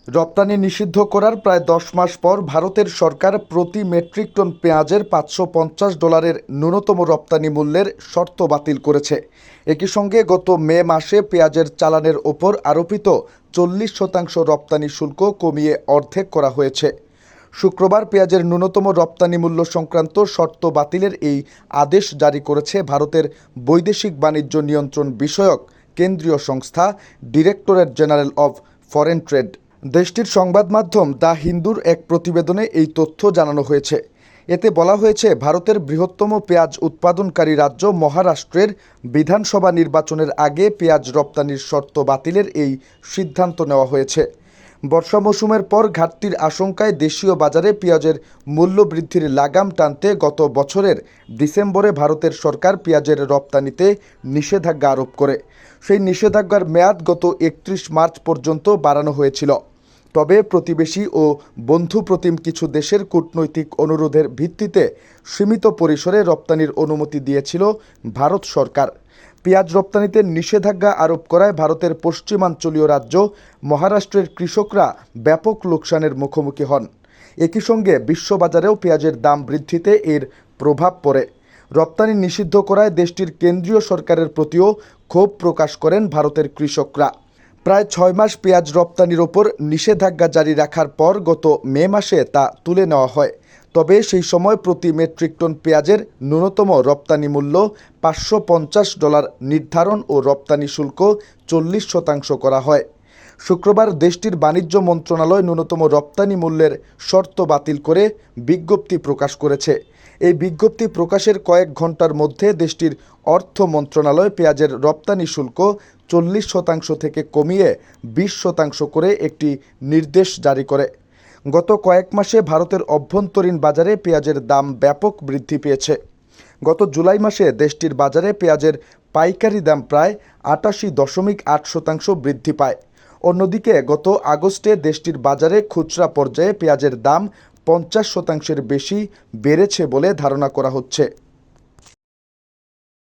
রপ্তানি নিষিদ্ধ করার প্রায় ১০ মাস পর ভারতের সরকার প্রতি মেট্রিক টন পেঁয়াজের $৫৫০ ন্যূনতম রপ্তানি মূল্যের শর্ত বাতিল করেছে। একই সঙ্গে গত মে মাসে পেঁয়াজের চালানের ওপর আরোপিত ৪০% রপ্তানি শুল্ক কমিয়ে অর্ধেক করা হয়েছে। শুক্রবার পেঁয়াজের ন্যূনতম রপ্তানি মূল্য সংক্রান্ত শর্ত বাতিলের এই আদেশ জারি করেছে ভারতের বৈদেশিক বাণিজ্য নিয়ন্ত্রণ বিষয়ক কেন্দ্রীয় সংস্থা directorate general of foreign trade. দেশটির সংবাদ মাধ্যম দ্য হিন্দুর এক প্রতিবেদনে এই তথ্য জানানো হয়েছে। এতে বলা হয়েছে, ভারতের বৃহত্তম পেঁয়াজ উৎপাদনকারী রাজ্য মহারাষ্ট্রের বিধানসভা নির্বাচনের আগে পেঁয়াজ রপ্তানির শর্ত বাতিলের এই সিদ্ধান্ত নেওয়া হয়েছে। বর্ষা মৌসুমের পর ঘাটতির আশঙ্কায় দেশীয় বাজারে পেঁয়াজের মূল্য বৃদ্ধির লাগাম টানতে গত বছরের ডিসেম্বরে ভারতের সরকার পেঁয়াজের রপ্তানিতে নিষেধাজ্ঞা আরোপ করে। সেই নিষেধাজ্ঞার মেয়াদ গত ৩১ মার্চ পর্যন্ত বাড়ানো হয়েছিল। তবে প্রতিবেশী ও বন্ধুপ্রতিম কিছু দেশের কূটনৈতিক অনুরোধের ভিত্তিতে সীমিত পরিসরে রপ্তানির অনুমতি দিয়েছিল ভারত সরকার। পেঁয়াজ রপ্তানিতে নিষেধাজ্ঞা আরোপ করায় ভারতের পশ্চিমাঞ্চলীয় রাজ্য মহারাষ্ট্রের কৃষকরা ব্যাপক লোকসানের মুখোমুখি হন। একই সঙ্গে বিশ্ববাজারেও পেঁয়াজের দাম বৃদ্ধিতে এর প্রভাব পড়ে। রপ্তানি নিষিদ্ধ করায় দেশটির কেন্দ্রীয় সরকারের প্রতিও ক্ষোভ প্রকাশ করেন ভারতের কৃষকরা। প্রায় ৬ মাস পেঁয়াজ রপ্তানির ওপর নিষেধাজ্ঞা জারি রাখার পর গত মে মাসে তা তুলে নেওয়া হয়। তবে সেই সময় প্রতি মেট্রিক টন পেঁয়াজের ন্যূনতম রপ্তানি মূল্য $৫৫০ নির্ধারণ ও রপ্তানি শুল্ক ৪০% করা হয়। শুক্রবার দেশটির বাণিজ্য মন্ত্রণালয় ন্যূনতম রপ্তানি মূল্যের শর্ত বাতিল করে বিজ্ঞপ্তি প্রকাশ করেছে। এই বিজ্ঞপ্তি প্রকাশের কয়েক ঘন্টার মধ্যে দেশটির অর্থ মন্ত্রণালয় পেঁয়াজের রপ্তানি শুল্ক ৪০% থেকে কমিয়ে ২০% করে একটি নির্দেশ জারি করে। গত কয়েক মাসে ভারতের অভ্যন্তরীণ বাজারে পেঁয়াজের দাম ব্যাপক বৃদ্ধি পেয়েছে। গত জুলাই মাসে দেশটির বাজারে পেঁয়াজের পাইকারি দাম প্রায় ৮৮.৮% বৃদ্ধি পায়। অন্যদিকে গত আগস্টে দেশটির বাজারে খুচরা পর্যায়ে পেঁয়াজের দাম ৫০%-এর বেশি বেড়েছে বলে ধারণা করা হচ্ছে।